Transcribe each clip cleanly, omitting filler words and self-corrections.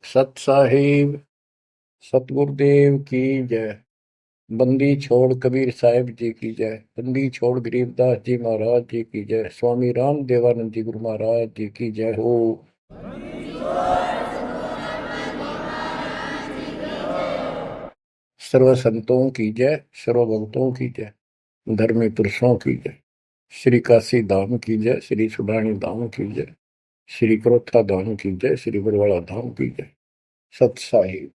सत साहिब सतगुरुदेव की जय। बंदी छोड़ कबीर साहिब जी की जय। बंदी छोड़ गरीबदास जी महाराज जी की जय। स्वामी राम देवानंद जी गुरु महाराज जी की जय हो। सर्व संतों की जय, सर्व भक्तों की जय, धर्मी पुरुषों की जय। श्री काशी धाम की जय, श्री सुडानी धाम की जय, श्री क्रोथा धाम की जय, श्री बरवाड़ा धाम की जय। सत साहिब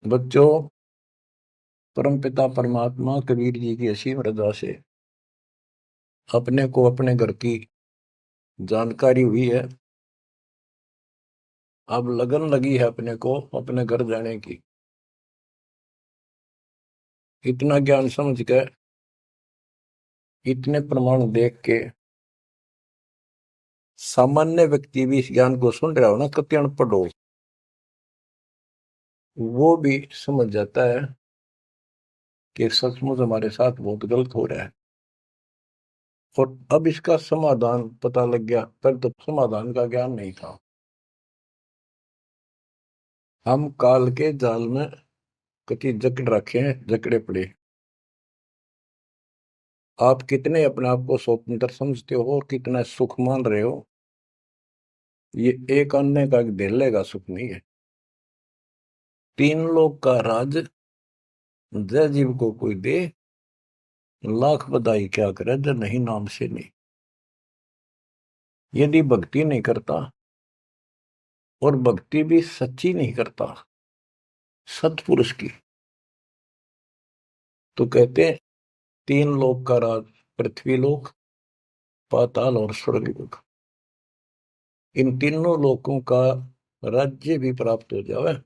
बच्चों, परमपिता परमात्मा कबीर जी की असीम रजा से अपने को अपने घर की जानकारी हुई है। अब लगन लगी है अपने को अपने घर जाने की। इतना ज्ञान समझ के, इतने प्रमाण देख के सामान्य व्यक्ति भी इस ज्ञान को सुन रहा हो ना, कति अनपढ़ हो, वो भी समझ जाता है कि सचमुच हमारे साथ बहुत गलत हो रहा है। और अब इसका समाधान पता लग गया, पर तो समाधान का ज्ञान नहीं था। हम काल के जाल में कति जकड़ रखे हैं, जकड़े पड़े। आप कितने अपने आप को स्वतंत्र समझते हो और कितना सुख मान रहे हो, ये एक अन्य का धेले का सुख नहीं है। तीन लोक का राज जय जीव को कोई दे, लाख बधाई क्या करे जय नहीं नाम से नहीं। यदि भक्ति नहीं करता, और भक्ति भी सच्ची नहीं करता सत्पुरुष की, तो कहते हैं तीन लोक का राज, पृथ्वी लोक, पाताल और स्वर्ग लोक, इन तीनों लोकों का राज्य भी प्राप्त हो जावे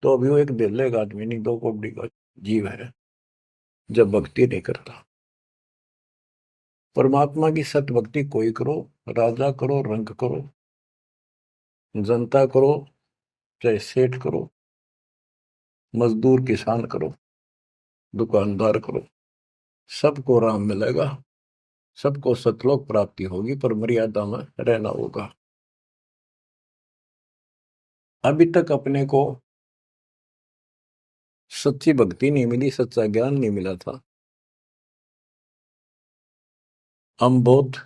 तो अभी वो एक दिल्ले का आदमी नहीं, दो कौड़ी का जीव है जब भक्ति नहीं करता। परमात्मा की सत भक्ति कोई करो, राजा करो, रंग करो, जनता करो, चाहे सेठ करो, मजदूर किसान करो, दुकानदार करो, सबको राम मिलेगा, सबको सतलोक प्राप्ति होगी, पर मर्यादा में रहना होगा। अभी तक अपने को सच्ची भक्ति नहीं मिली, सच्चा ज्ञान नहीं मिला था। हम बहुत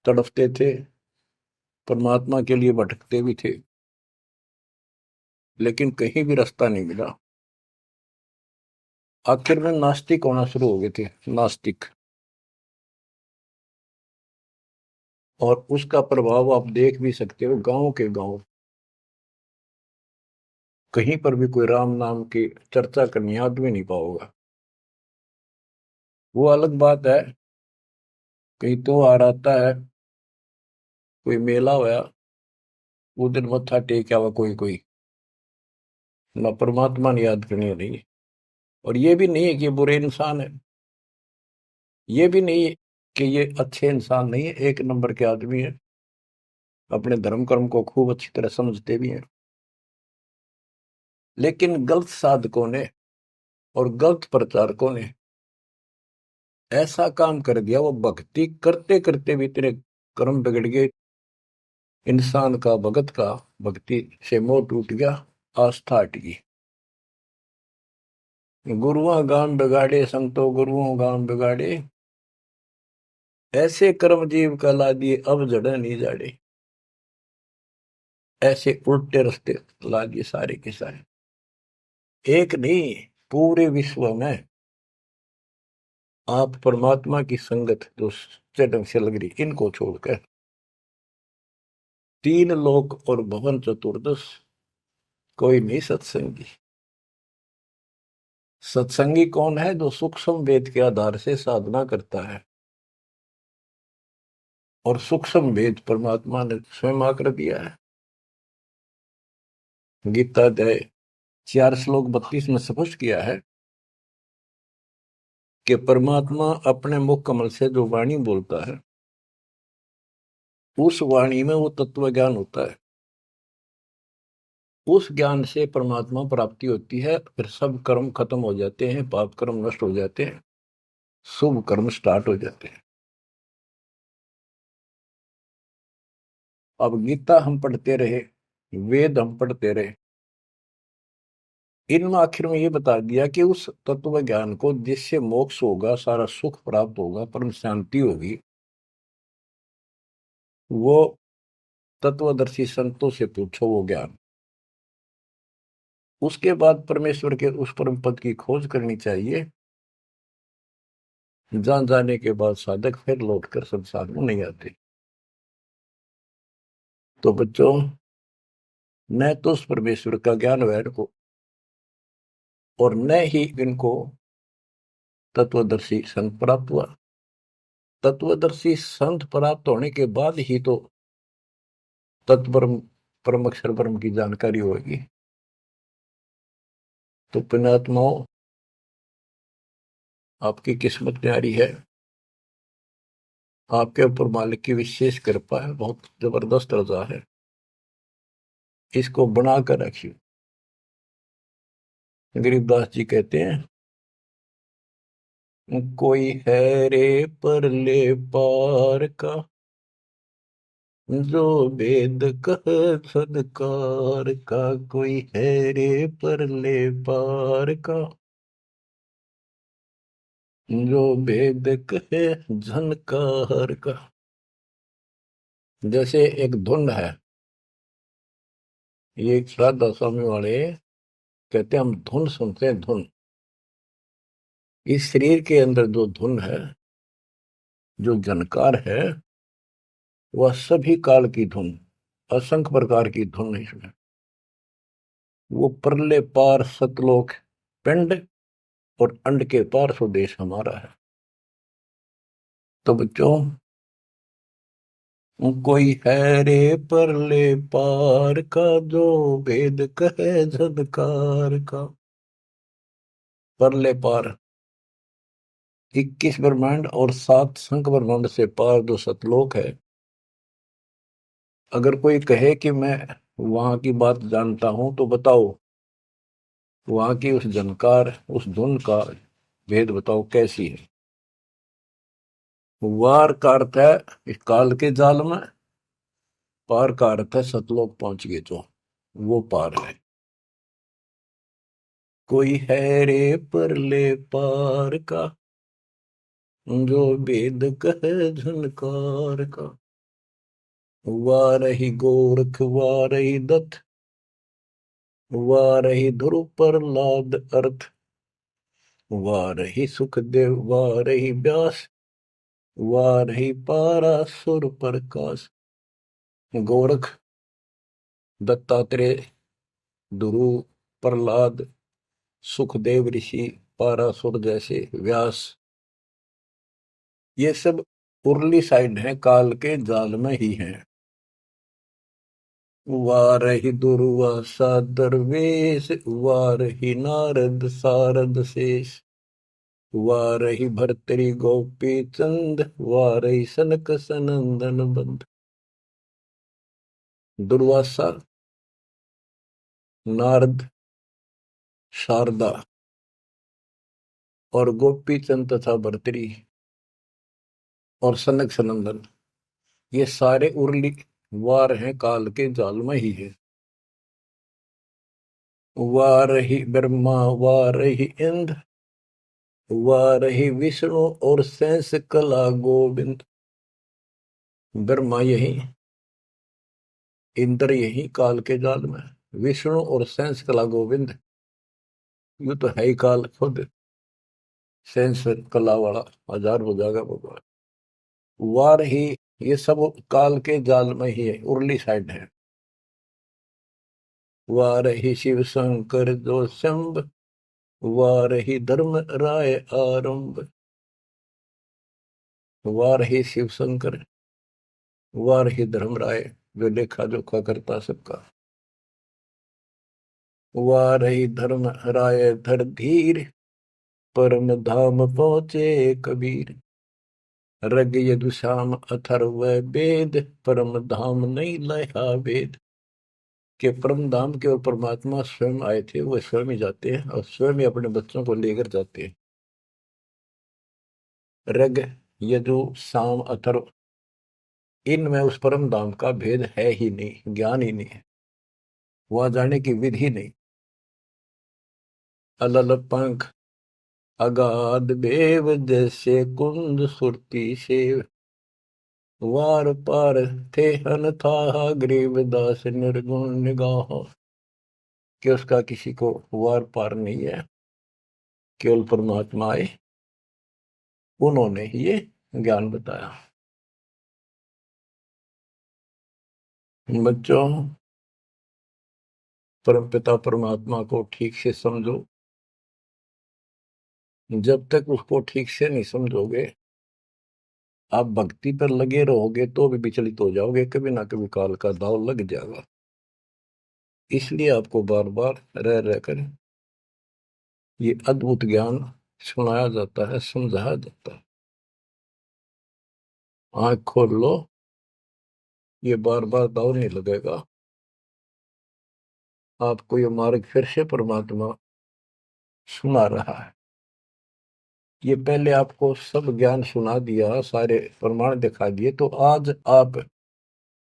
तड़फते थे, परमात्मा के लिए भटकते भी थे, लेकिन कहीं भी रास्ता नहीं मिला। आखिर में नास्तिक होना शुरू हो गए थे, नास्तिक। और उसका प्रभाव आप देख भी सकते हो, गांव के गांव कहीं पर भी कोई राम नाम की चर्चा करनी आदमी नहीं पाओगा। वो अलग बात है, कहीं तो आ आता है, कोई मेला होया, वो दिन मत्था टेक आवा कोई कोई, ना परमात्मा ने याद करनी नहीं। और ये भी नहीं है कि ये बुरे इंसान है, ये भी नहीं है कि ये अच्छे इंसान नहीं है, एक नंबर के आदमी है, अपने धर्म कर्म को खूब अच्छी तरह समझते भी हैं। लेकिन गलत साधकों ने और गलत प्रचारकों ने ऐसा काम कर दिया, वो भक्ति करते करते भी इतने कर्म बिगड़ गए, इंसान का भगत का भक्ति से मोह टूट गया, आस्था हट गई। गुरुआ गाम बिगाड़े, संतो गुरुओं गाम बिगाड़े, ऐसे कर्म जीव का ला दिए अब जड़े नहीं जाड़े। ऐसे उल्टे रास्ते ला दिए सारे के सारे, एक नहीं पूरे विश्व में। आप परमात्मा की संगत जो सच्चे ढंग से लग रही, इनको छोड़कर तीन लोक और भवन चतुर्दश कोई नहीं सत्संगी। सत्संगी कौन है? जो सूक्ष्म वेद के आधार से साधना करता है, और सूक्ष्म वेद परमात्मा ने स्वयं आकर दिया है। गीता अध्याय 4 श्लोक 32 में स्पष्ट किया है कि परमात्मा अपने मुख कमल से जो वाणी बोलता है, उस वाणी में वो तत्व ज्ञान होता है। उस ज्ञान से परमात्मा प्राप्ति होती है, फिर सब कर्म खत्म हो जाते हैं, पाप कर्म नष्ट हो जाते हैं, शुभ कर्म स्टार्ट हो जाते हैं। अब गीता हम पढ़ते रहे, वेद हम पढ़ते रहे, इनमें आखिर में ये बता दिया कि उस तत्व ज्ञान को जिससे मोक्ष होगा, सारा सुख प्राप्त होगा, परम शांति होगी, वो तत्वदर्शी संतों से पूछो वो ज्ञान। उसके बाद परमेश्वर के उस परम पद की खोज करनी चाहिए, जान जाने के बाद साधक फिर लौटकर संसार में नहीं आते। तो बच्चों, न तो उस परमेश्वर का ज्ञान वैर को, और न ही इनको तत्वदर्शी संत प्राप्त हुआ। तत्वदर्शी संत प्राप्त होने के बाद ही तो तत्परम परम अक्षर ब्रह्म की जानकारी होगी। तो पुण्यात्माओं, आपकी किस्मत न्यारी है, आपके ऊपर मालिक की विशेष कृपा है, बहुत जबरदस्त रजा है, इसको बना कर रखिए। गरीबदास जी कहते हैं, कोई है रे परले पार का, जो वेद कह सदकार का। कोई है रे परले पार का, जो वेद कहे झनकार का। जैसे एक धुन है, ये एक श्राद्ध स्वामी वाले कहते हैं, हम धुन सुनते हैं, धुन। इस शरीर के अंदर जो धुन है, जो झनकार है, वह सभी काल की धुन, असंख्य प्रकार की धुन है इसमें। वो परले पार सतलोक पिंड और अंड के पार स्वदेश हमारा है। तो बच्चों, कोई है रे परले पार का, जो वेद कहे झनकार का। परले पार 21 ब्रह्मांड और 7 संख ब्रह्मांड से पार जो सतलोक है, अगर कोई कहे कि मैं वहां की बात जानता हूं, तो बताओ वहां की उस झनकार, उस धुन का भेद बताओ कैसी है। वार का अर्थ है इस काल के जाल में, पार का अर्थ है सतलोक पहुंच गए जो, वो पार है। कोई है रे परले पार का, जो वेद कहे झनकार का। वारही गोरख वारही दत्त, वारही ध्रुव प्रहलाद अर्थ। वारही सुखदेव वारही व्यास, वारही पारासुर प्रकाश। गोरख, दत्तात्रेय, ध्रुव, प्रहलाद, सुखदेव ऋषि, पारासुर जैसे, व्यास, ये सब उर्ली साइड है, काल के जाल में ही है। वारही दुर्वासा दरवेश, वारही नारद सारद शेष। वारही भर्तरी गोपी चंद, वारही सनक सनंदन बंद। दुर्वासा, नारद, शारदा और गोपी चंद तथा भर्तरी और सनक सनंदन, ये सारे उर्ली वार हैं, काल के जाल में ही है। वारही ब्रह्मा वारही इंद्र, वारही विष्णु और शेष कला गोविंद। ब्रह्मा यही, इंद्र यही काल के जाल में, विष्णु और शेष कला गोविंद, यू तो है ही काल खुद, शेष कला वाला हजार हो जाएगा भगवान। वार ही, ये सब काल के जाल में ही है, उर्ली साइड है। वार ही शिव शंकर जो शंभ, वार ही धर्म राय आरंभ। वार ही शिव शंकर, वार ही धर्म राय, जो लेखा जोखा करता सबका। वार ही धर्म राय धर धीर, परम धाम पहुंचे कबीर। रग यदुश्याम अथर्व वेद, परम धाम नहीं लया वेद। के परम धाम के और परमात्मा स्वयं आए थे, वो स्वयं ही जाते हैं और स्वयं ही अपने बच्चों को लेकर जाते हैं। रग, यजु, साम, अथर्व, इनमें उस परम धाम का भेद है ही नहीं, ज्ञान ही नहीं है, वहां जाने की विधि नहीं। अलल पंख अगाध बेव जैसे कुंद सुरती से, वार पार थे हन था गरीबदास निर्गुण निगाह। कि उसका किसी को वार पार नहीं है, केवल परमात्मा आए, उन्होंने ये ज्ञान बताया। बच्चों, परमपिता परमात्मा को ठीक से समझो। जब तक उसको ठीक से नहीं समझोगे, आप भक्ति पर लगे रहोगे तो भी विचलित हो जाओगे, कभी ना कभी काल का दाव लग जाएगा। इसलिए आपको बार बार रह रहकर ये अद्भुत ज्ञान सुनाया जाता है, समझाया जाता है। आंख खोल लो, ये बार बार दाव नहीं लगेगा। आपको ये मार्ग फिर से परमात्मा सुना रहा है। ये पहले आपको सब ज्ञान सुना दिया, सारे प्रमाण दिखा दिए, तो आज आप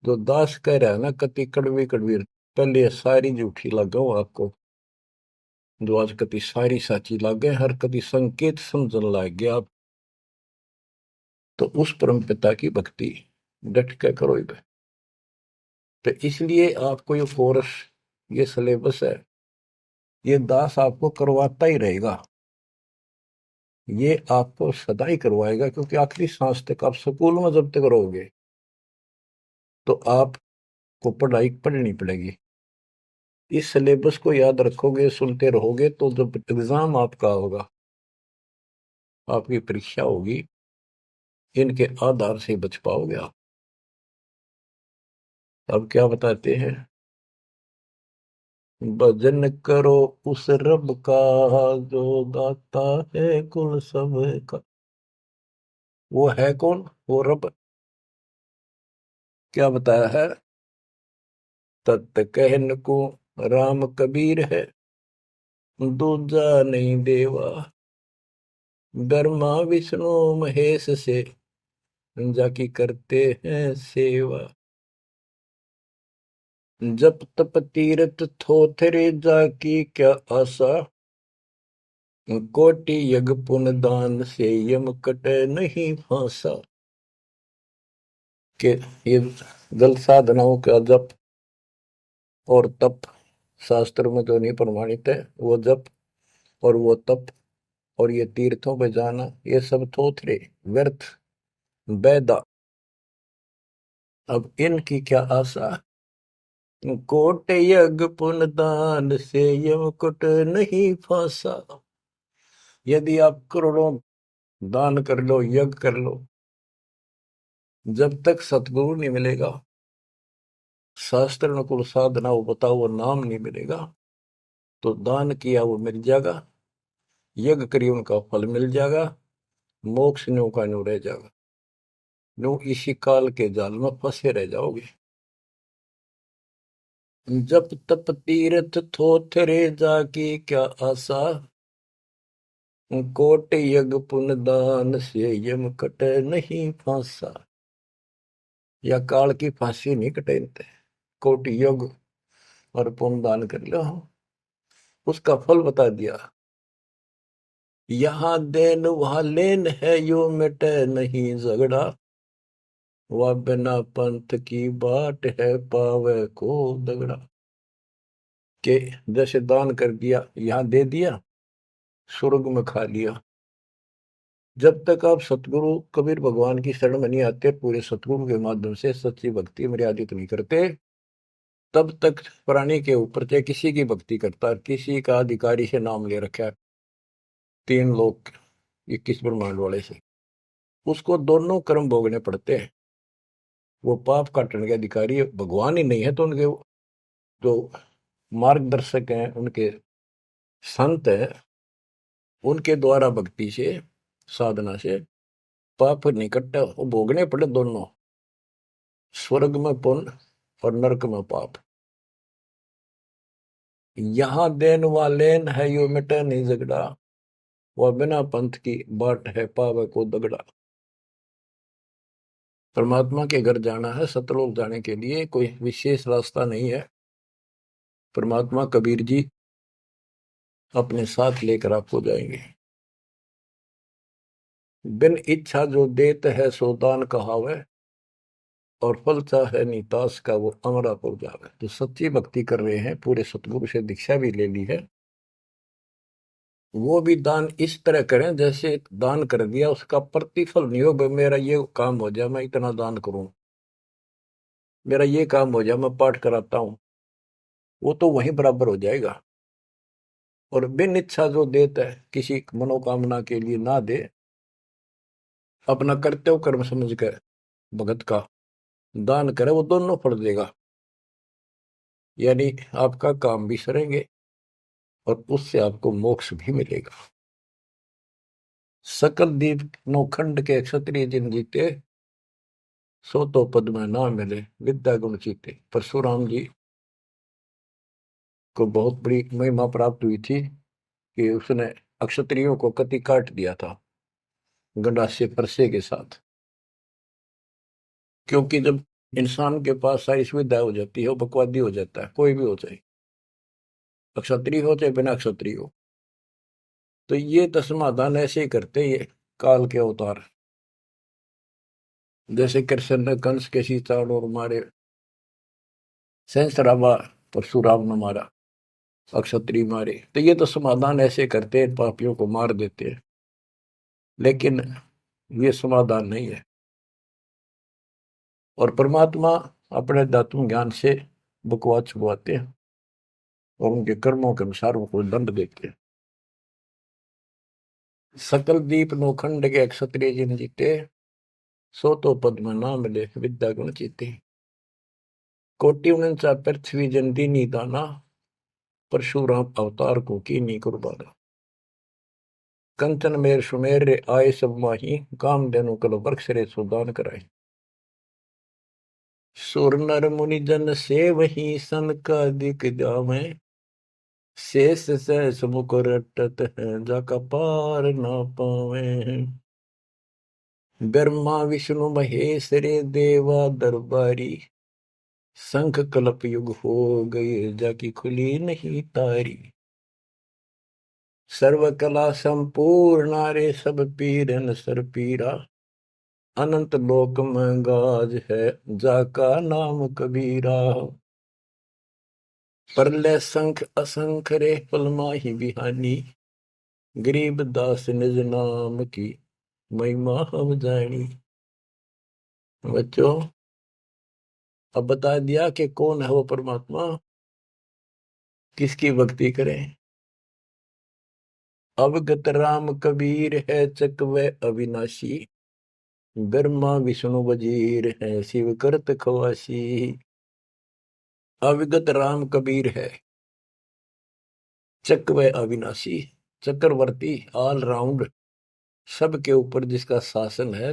जो दास कह रहा है ना, कति कड़वी कड़वी, पहले ये सारी झूठी लगाओ आपको, जो आज कति सारी साची लागे, हर कति संकेत समझन लग गया आप। तो उस परम पिता की भक्ति डट के करो ही। तो इसलिए आपको ये कोर्स, ये सिलेबस है, ये दास आपको करवाता ही रहेगा, ये आपको सदा ही करवाएगा, क्योंकि आखिरी सांस तक आप स्कूल में जब तक रहोगे तो आपको पढ़ाई पढ़नी पड़ेगी। इस सिलेबस को याद रखोगे, सुनते रहोगे, तो जब एग्जाम आपका होगा, आपकी परीक्षा होगी, इनके आधार से बच पाओगे आप। अब क्या बताते हैं? भजन करो उस रब का, जो दाता है कुल सब का। वो है कौन? वो रब। क्या बताया है? तत् कहन को राम कबीर है, दूजा नहीं देवा। ब्रह्मा विष्णु महेश से, जाकी करते हैं सेवा। जप तप तीरथ थोथरे, जाकी क्या आशा। कोटि यज्ञ पुण्य दान से, यम कटे नहीं फांसा। के ये जल साधनाओं का जप और तप शास्त्र में तो नहीं प्रमाणित है। वो जप और वो तप और ये तीर्थों पे जाना, ये सब थोथरे, व्यर्थ, बेदा। अब इनकी क्या आशा? कोट यज्ञ पुण्य दान से, यम कुट नहीं फांसा। यदि आप करोड़ों दान कर लो, यज्ञ कर लो, जब तक सतगुरु नहीं मिलेगा, शास्त्र अनुकूल साधना वो बताओ, वो नाम नहीं मिलेगा, तो दान किया वो मिल जाएगा, यज्ञ करिए उनका फल मिल जाएगा, मोक्ष न्यू का न्यू रह जाएगा। न्यू इसी काल के जाल में फंसे रह जाओगे। जप तप तीर्थ थोथरे, जाकी क्या आशा। कोट यज्ञ पुण्य दान से, यम कटे नहीं फांसा। या काल की फांसी नहीं कटेते। कोटि यज्ञ और पुण्य दान कर लो, उसका फल बता दिया। यहाँ देन वहां लेन है, यो मिटे नहीं झगड़ा। वह बिना पंथ की बाट है, पावे को दगड़ा। के जैसे दान कर दिया, यहाँ दे दिया, स्वर्ग में खा लिया। जब तक आप सतगुरु कबीर भगवान की शरण में नहीं आते, पूरे सतगुरु के माध्यम से सच्ची भक्ति मर्यादित नहीं करते, तब तक प्राणी के ऊपर चाहे किसी की भक्ति करता, किसी का अधिकारी से नाम ले रखा है, 3 लोग 21 ब्रह्मांड वाले से, उसको दोनों कर्म भोगने पड़ते हैं। वो पाप काटने के अधिकारी भगवान ही नहीं है, तो उनके जो मार्गदर्शक हैं, उनके संत हैं, उनके द्वारा भक्ति से, साधना से पाप नहीं कटता, वो भोगने पड़े दोनों, स्वर्ग में पुण्य और नरक में पाप। यहाँ देन वालेन है, यो मिटे नहीं झगड़ा। वह बिना पंथ की बाट है, पावे को दगड़ा। परमात्मा के घर जाना है, सतलोक जाने के लिए कोई विशेष रास्ता नहीं है। परमात्मा कबीर जी अपने साथ लेकर आपको जाएंगे। बिन इच्छा जो देत है सो दान कहावे, और फल चाहे नीतास का वो अमरापुर जावे। जो सच्ची भक्ति कर रहे हैं, पूरे सतगुरु से दीक्षा भी ले ली है, वो भी दान इस तरह करें जैसे दान कर दिया उसका प्रतिफल नहीं हो। मेरा ये काम हो जाए मैं इतना दान करूं, मेरा ये काम हो जाए मैं पाठ कराता हूं, वो तो वहीं बराबर हो जाएगा। और बिन इच्छा जो देता है, किसी मनोकामना के लिए ना दे, अपना कर्तव्य कर्म समझ कर भगत का दान करे, वो दोनों फल देगा। यानी आपका काम भी सरेंगे और उससे आपको मोक्ष भी मिलेगा। सकल दीप नौखंड के क्षत्रिय जिन जीते, सो तो पद में ना मिले विद्या गुण जीते। परशुराम जी को बहुत बड़ी महिमा प्राप्त हुई थी कि उसने अक्षत्रियों को कति काट दिया था गंडासे परसे के साथ। क्योंकि जब इंसान के पास सारी सुविधा हो जाती है, वो बकवादी हो जाता है, कोई भी हो चाहे, क्षत्रिय हो चाहे बिना क्षत्रिय हो। तो ये तस्मादान ऐसे ही करते, ये काल के अवतार। जैसे कृष्ण ने कंस के सीतान और मारे, सहस्रावा परशुराम ने मारा, अक्षत्रिय मारे। तो ये तो समाधान ऐसे करते हैं, पापियों को मार देते हैं, लेकिन ये समाधान नहीं है। और परमात्मा अपने दातुन ज्ञान से बकवाद छुड़वाते हैं और उनके कर्मों के अनुसार उनको दंड देते हैं। सकल दीप नौखंड के क्षत्रिय जिन जीते, सो तो पद में ना मिले विद्या गुण जीते। कोटि उनचा पृथ्वी जन दीनी दाना, परशुराम अवतार को कीनी कुर्बाना। कंचन मेर सुमेर रे आए सब माही, काम देनु कल वृक्ष रे सुदान कराए। सुर नर मुनि जन से वही सन का दिख जावे, शेष सहस मुख रटत है जाका पार ना पावे। ब्रह्मा विष्णु महेश रे देवा दरबारी, शंख कल्प युग हो गए जाकी खुली नहीं तारी। सर्व कला संपूर्ण रे सब पीरन सर पीरा, अनंत लोक में गाज है जाका नाम कबीरा। परले संख असंख रे पलमाही बिहानी, गरीब दास निज नाम की महिमा हम जानी। बच्चों, अब बता दिया कि कौन है वो परमात्मा, किसकी भक्ति करें। अवगत राम कबीर है चकवे अविनाशी, ब्रह्मा विष्णु वजीर है शिव करत खवासी। अविगत राम कबीर है, चकवे अविनाशी, चक्रवर्ती, ऑल राउंड, सबके ऊपर जिसका शासन है,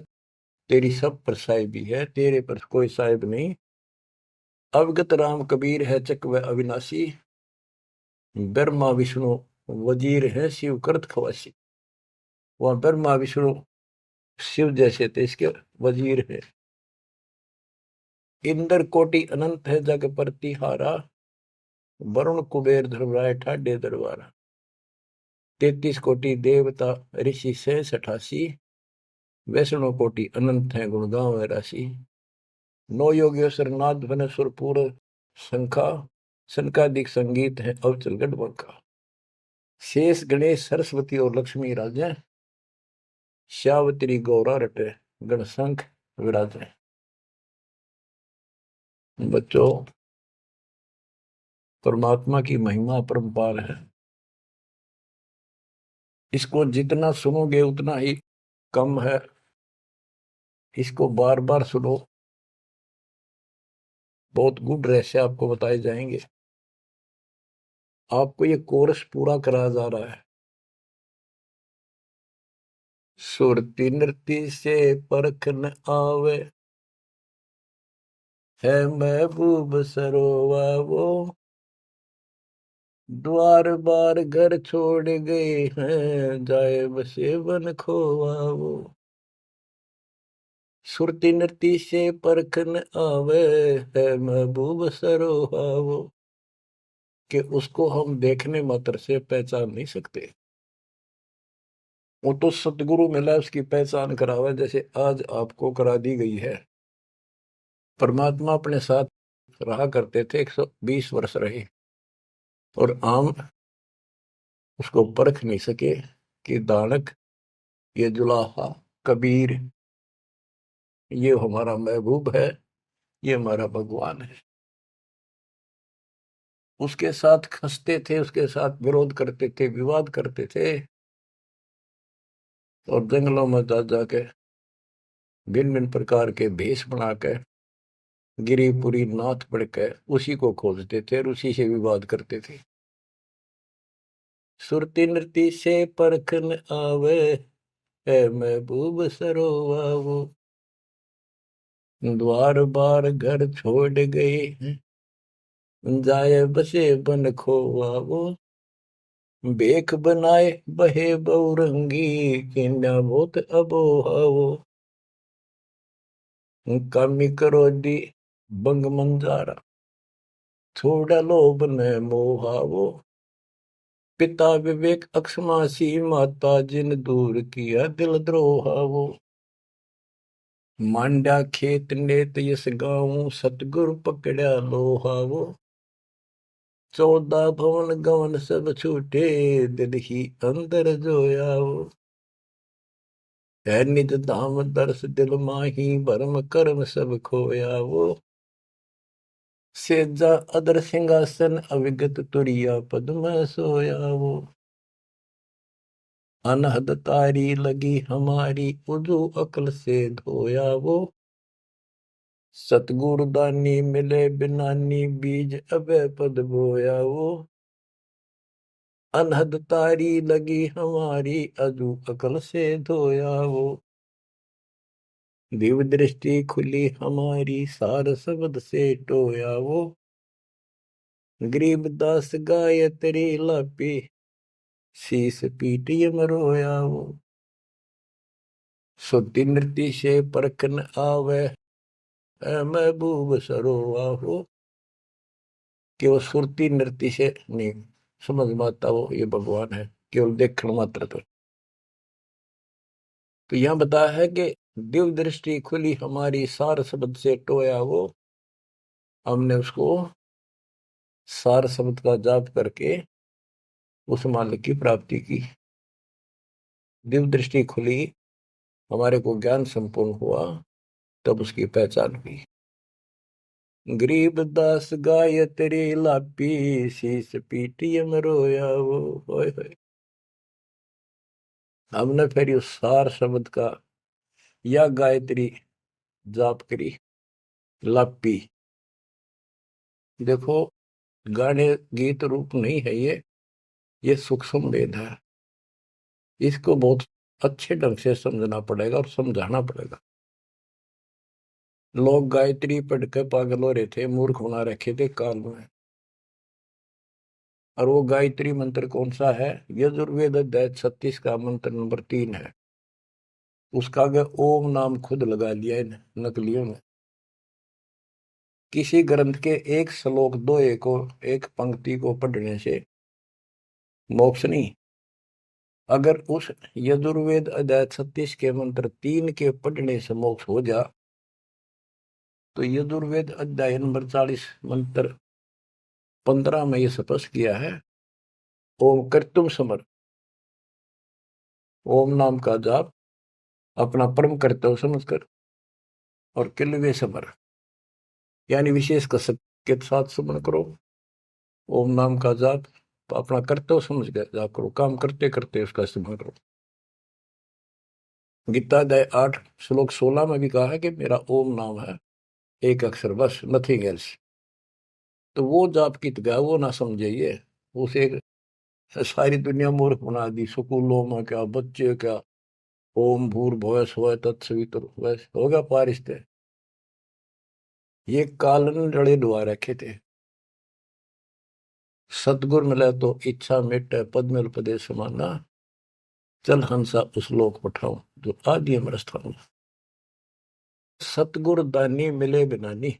तेरी सब पर साहिबी है, तेरे पर कोई साहिब नहीं। अवगत राम कबीर है चकवे अविनाशी, ब्रह्मा विष्णु वजीर है शिव करत खवासी। वह ब्रह्मा विष्णु शिव जैसे थे, इसके वजीर है। इंद्र कोटि अनंत है जग प्रतिहारा, वरुण कुबेर धर्मराय ठाडे दरबारा। 33 कोटि देवता ऋषि से 88, वैष्णव कोटि अनंत है गुण गाँव राशि। 9 योगेश्वर नाथ बने सुरपुर शंखा, शंकादिक संगीत है अवचल गढ़बंका। शेष गणेश सरस्वती और लक्ष्मी राजे, श्यावत्री गौरा रटे गणशंख विराजे। बच्चों, परमात्मा की महिमा अपरंपार है, इसको जितना सुनोगे उतना ही कम है। इसको बार बार सुनो, बहुत गुड रहस्य आपको बताए जाएंगे। आपको ये कोर्स पूरा कराया जा रहा है। सुरती नृत्य से परख न आवे, है महबूब सरोवा वो, द्वार बार घर छोड़ गए हैं, जाए बसे बन खोवा वो। सुरती नृती से परखन आवे, है महबूब सरोहावो, कि उसको हम देखने मात्र से पहचान नहीं सकते। वो तो सतगुरु मिला उसकी पहचान करावे, जैसे आज आपको करा दी गई है। परमात्मा अपने साथ रहा करते थे, 120 वर्ष रहे, और आम उसको परख नहीं सके कि दानक, ये जुलाहा, कबीर, ये हमारा महबूब है, ये हमारा भगवान है। उसके साथ खसते थे, उसके साथ विरोध करते थे, विवाद करते थे, और जंगलों में जा जाके भिन्न भिन्न प्रकार के भेष बनाकर, गिरिपुरी नाथ पढ़कर उसी को खोजते थे और उसी से विवाद करते थे। सुरती नृती से परखन आवे, है महबूब सरोवावो, द्वार बार घर छोड़ गए, जाए बसे बन खोवावो, बेख बनाए बहे बहुरंगी, किन्या बहुत अबोहावो, कामी क्रोधी बंग मंजारा, छोड़ा लोभ न मोहावो, पिता विवेक अक्षमासी, माता जिन दूर किया दिल द्रोहावो, मांडा खेत नेत यस गाऊं, सतगुरु पकड़ा लोहावो, 14 भवन गवन सब छूटे, दिल ही अंदर जोयावो, है निज धाम दर्श दिल माही, भरम कर्म सब खोयावो, सेजा अदर सिंहासन अविगत तुरिया पद में सोयावो, अनहद तारी लगी हमारी, उजू अकल से धोयावो, सतगुरु दानी मिले बिनानी, बीज अभय पद बोयावो, अनहद तारी लगी हमारी, अजू अकल से धोयावो, दिव्य दृष्टि खुली हमारी, सार शब्द से टोयावो, गरीब दास गायत्री लापी, शीस पीटी मरोयावो, सुती नृत्य से परखन आवे, महबूब सरोवाहो, कि वो सुरती नृत्य से नहीं समझ में आता वो ये भगवान है, केवल देखने मात्र पर। तो यहां बताया है कि दिव्य दृष्टि खुली हमारी, सार शब्द से टोया वो, हमने उसको सार शब्द का जाप करके उस मालिक की प्राप्ति की। दिव्य दृष्टि खुली, हमारे को ज्ञान संपूर्ण हुआ, तब उसकी पहचान हुई। गरीब दास गायत्री लापी, शीस पीटी मरोया वो, होय होय। हमने फिर उस सार शब्द का या गायत्री जाप करी, लापी। देखो, गाने गीत रूप नहीं है ये सूक्ष्म वेद है, इसको बहुत अच्छे ढंग से समझना पड़ेगा और समझाना पड़ेगा। लोग गायत्री पढ़ के पागल हो रहे थे, मूर्ख बना रखे थे काल में। और वो गायत्री मंत्र कौन सा है? यजुर्वेद अध्याय 36 का मंत्र नंबर 3 है। उसका आगे ओम नाम खुद लगा लिया इन नकलियों ने। किसी ग्रंथ के एक श्लोक दो एक पंक्ति को पढ़ने से मोक्ष नहीं। अगर उस यजुर्वेद अध्याय 36 के मंत्र 3 के पढ़ने से मोक्ष हो जा, तो यजुर्वेद अध्याय नंबर 40 मंत्र 15 में यह स्पष्ट किया है, ओम कर्तुम समर, ओम नाम का जाप अपना परम कर्तव्य समझकर, और किलवे समर यानी विशेष कसक के साथ सुमन करो। ओम नाम का जाप अपना कर्तव्य समझ कर जाप करो, काम करते करते उसका इस्तेमाल करो। गीता अध्याय 8 श्लोक 16 में भी कहा है कि मेरा ओम नाम है, एक अक्षर बस, नथिंग एल्स। तो वो जाप की गया वो ना समझिए, उसे सारी दुनिया मूर्ख बना दी। स्कूलों में क्या, बच्चे क्या, ओम भूर्भुवः स्वः तत्सवितुर्वरेण्यं होगा पारिस्ते, ये कालन रड़े डुआ रखे थे। सतगुर मिले तो इच्छा मिटे, पद मिल पदे समाना, चल हंसा उस लोक पठाऊं, जो आदि अमर स्थान। सतगुर दानी मिले बिनानी,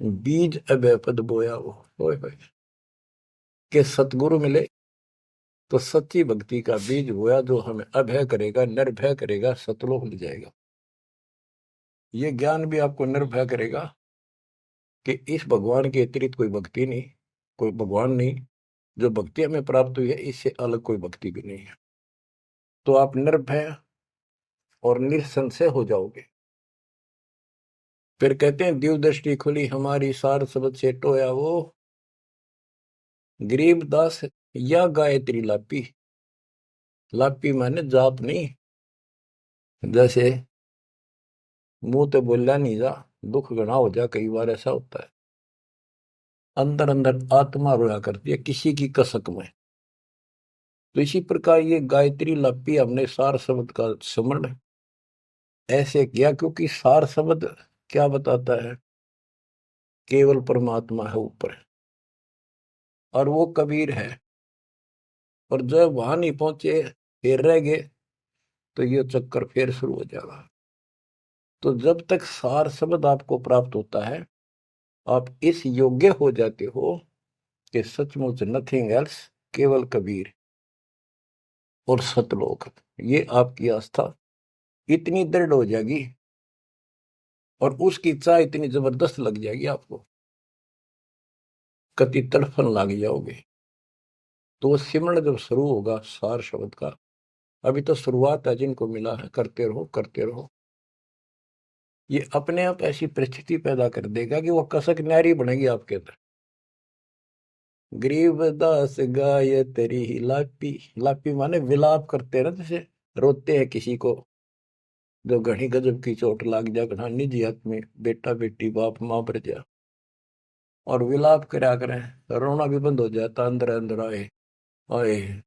बीज अभय पद बोया वो। होए होए, के सतगुरु मिले तो सच्ची भक्ति का बीज बोया, जो हमें अभय करेगा, निर्भय करेगा, सतलोक ले जाएगा। ये ज्ञान भी आपको निर्भय करेगा कि इस भगवान के अतिरिक्त कोई भक्ति नहीं, कोई भगवान नहीं। जो भक्ति हमें प्राप्त हुई है, इससे अलग कोई भक्ति भी नहीं है। तो आप निर्भय और निसंशय हो जाओगे। फिर कहते हैं दिव्य दृष्टि खुली हमारी, सार शब्द से टोया वो, गरीबदास या गायत्री लापी। लापी माने जाप नहीं, जैसे मुंह तो बोला नहीं जा, दुख गणा हो जा, कई बार ऐसा होता है। अंदर अंदर आत्मा रोया करती है किसी की कसक में। तो इसी प्रकार ये गायत्री लापी हमने सार शब्द का स्मरण ऐसे किया, क्योंकि सार शब्द क्या बताता है? केवल परमात्मा है ऊपर, और वो कबीर है। और जब वहां नहीं पहुंचे, फिर रह गए, तो ये चक्कर फिर शुरू हो जाएगा। तो जब तक सार शब्द आपको प्राप्त होता है, आप इस योग्य हो जाते हो कि सचमुच नथिंग एल्स, केवल कबीर और सतलोक। ये आपकी आस्था इतनी दृढ़ हो जाएगी और उसकी चाह इतनी जबरदस्त लग जाएगी आपको, कति तड़फन लग जाओगे। तो वो सिमरण जब शुरू होगा सार शब्द का, अभी तो शुरुआत है, जिनको मिला है करते रहो करते रहो। ये अपने आप ऐसी परिस्थिति पैदा कर देगा कि वो कसक न्यारी बनेगी आपके अंदर। गरीबदास गाय तेरी ही लापी। लापी माने विलाप करते ना, जैसे रोते हैं किसी को जो घनी गजब की चोट लाग जा, घना निजी में बेटा बेटी बाप मां पर जा, और विलाप करा करें, रोना भी बंद हो जाता अंदर अंदर आए आए।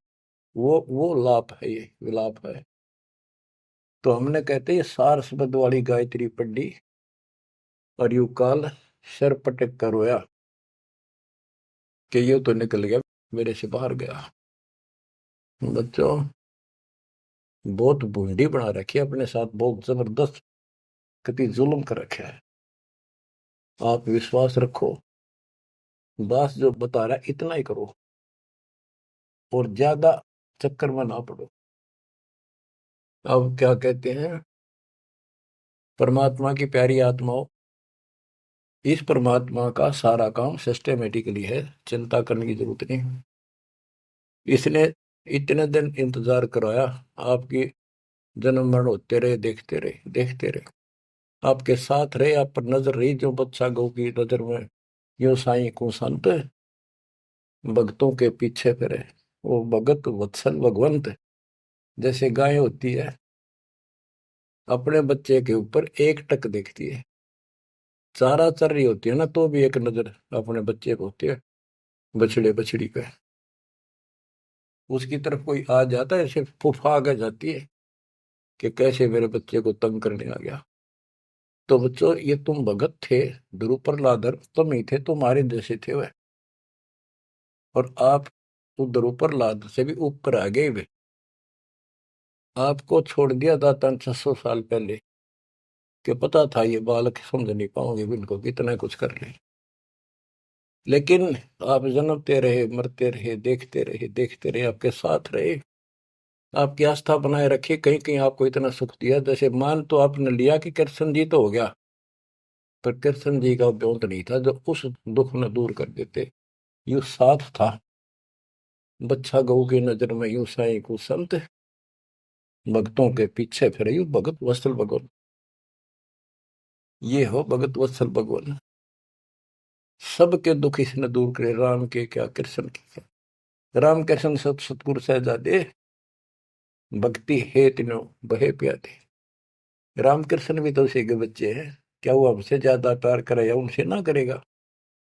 वो लाप है, ये विलाप है। तो हमने कहते ये सार शब्द वाली गायत्री पढ़ी और यू काल सर पटक कर रोया कि ये तो निकल गया, मेरे से बाहर गया। बच्चों, बहुत बूंदी बना रखी है अपने साथ, बहुत जबरदस्त कति जुल्म कर रखा है। आप विश्वास रखो, दास जो बता रहा है इतना ही करो और ज्यादा चक्कर में ना पड़ो। अब क्या कहते हैं, परमात्मा की प्यारी आत्माओं, इस परमात्मा का सारा काम सिस्टमेटिकली है, चिंता करने की जरूरत नहीं। इसने इतने दिन इंतजार कराया, आपकी जन्म मरण होते रहे, देखते रहे देखते रहे, आपके साथ रहे, आप पर नजर रही, जो बच्चा गौ की नजर में यो साई को संत भक्तों के पीछे फिरे। वो भगत वत्सल भगवंत, जैसे गाय होती है अपने बच्चे के ऊपर एक टक देखती है, चारा चर रही होती है ना, तो भी एक नजर अपने बच्चे को होती है, बछड़े बछड़ी पे। उसकी तरफ कोई आ जाता है, सिर्फ फुफा के जाती है कि कैसे मेरे बच्चे को तंग करने आ गया। तो बच्चों, ये तुम भगत थे, ध्रुव प्रहलादर तुम ही थे, तुम्हारे जैसे थे वह। और आप तो ध्रुव प्रहलाद से भी ऊपर आ गए वे। आपको छोड़ दिया था 600 साल पहले, कि पता था ये बालक समझ नहीं पाओगे इनको, कितना कुछ कर ले। लेकिन आप जन्मते रहे, मरते रहे, देखते रहे, आपके साथ रहे, आपकी आस्था बनाए रखी, कहीं कहीं आपको इतना सुख दिया। जैसे मान तो आपने लिया कि कृष्ण जी तो हो गया, पर कृष्ण जी का ब्योंत नहीं था जो उस दुख न दूर कर देते। यू साथ था, बच्चा गऊ की नजर में यूं साई को संत भक्तों के पीछे फिरे, यू भगत वत्सल भगवान। ये हो भगत वत्सल भगवान, सबके दुख इसने दूर करे, राम के क्या कृष्ण के क्या। राम कृष्ण सब सतगुरु सहजादे, भक्ति है तीनों बहे प्यादे। रामकृष्ण भी तो उसी के बच्चे हैं, क्या वो हमसे ज्यादा प्यार करेगा? उनसे ना करेगा।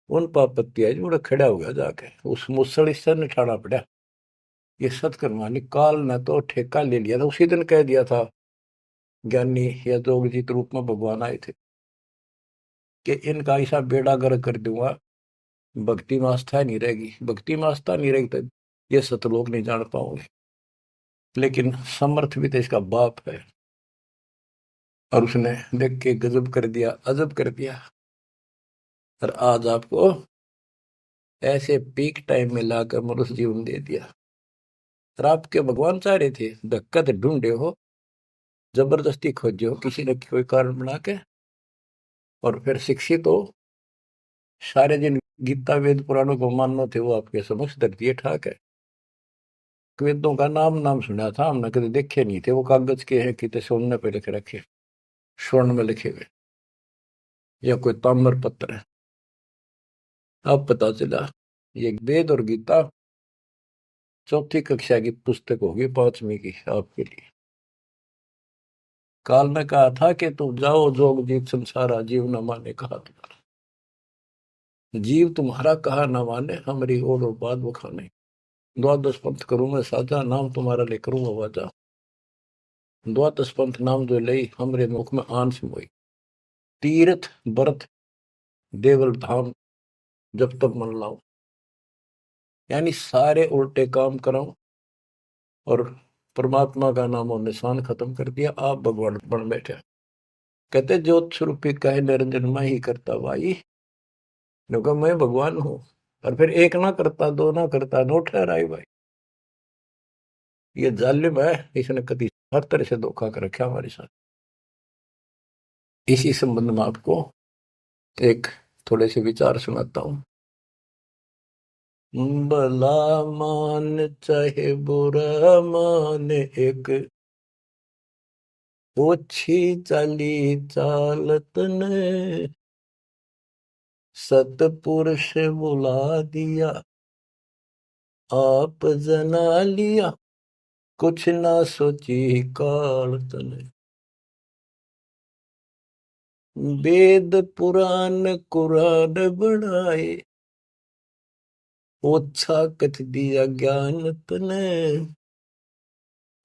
उन पापत्ती है जो खड़ा हो गया जाके, उस मुसल से निठाना पड़ा। ये सतकर्मानी काल ने तो ठेका ले लिया था, उसी दिन कह दिया था ज्ञानी या जोगजीत रूप में भगवान आए थे कि इनका ऐसा बेड़ा गर्क कर दूंगा, भक्ति में आस्था नहीं रहेगी, भक्ति में आस्था नहीं रहेगी तो ये सतलोक नहीं जान पाओगे। लेकिन समर्थ भी तो इसका बाप है। और उसने देख के गजब कर दिया, अजब कर दिया। और आज आपको ऐसे पीक टाइम में लाकर मनुष्य जीवन दे दिया। और आपके भगवान चाह रहे थे धक्का तो ढूंढे हो, जबरदस्ती खोजे हो किसी न कोई कारण बना के, और फिर शिक्षित हो, सारे जिन गीता वेद पुराणों को मानना थे वो आपके समक्ष धर दिए ठाक है। वेदों का नाम नाम सुना था हमने, कभी देखे नहीं थे। वो कागज के हैं, कितने सोने पे लिख रखे, स्वर्ण में लिखे हुए, या कोई ताम्र पत्र है। अब पता चला ये वेद और गीता चौथी कक्षा की पुस्तक होगी, पांचवी की आपके लिए। काल ने कहा था कि तुम जाओ जोग जीत संसारा, जीव न माने कहा तुम्हारा। जीव तुम्हारा कहा न माने, हमारी और बात बखाने। द्वादश पंथ करूं मैं साजा, नाम तुम्हारा ले करूं आवाजा। द्वादश पंथ नाम जो लई, हमरे मुख में आन सिमोई। तीर्थ व्रत देवल धाम, जब तक मन लाओ। यानी सारे उल्टे काम कराऊं, और परमात्मा का नाम और निशान खत्म कर दिया, आप भगवान बन बैठे। कहते ज्योत स्वरूपी कहे निरंजन मैं ही करता भाई। क्योंकि मैं भगवान हूं, और फिर एक ना करता, दो ना करता, नो ठहराई भाई। ये जालिम है, इसने कभी हर तरह से धोखा कर रखा हमारे साथ। इसी संबंध में आपको एक थोड़े से विचार सुनाता हूं। भला मान चाहे बुरा मान, एक ओछी चाली चालत ने सतपुरुष बुला दिया, आप जना लिया, कुछ ना सोची काल तने। वेद पुराण कुरान बढ़ाए, ओछा कथ दिया ज्ञान तने।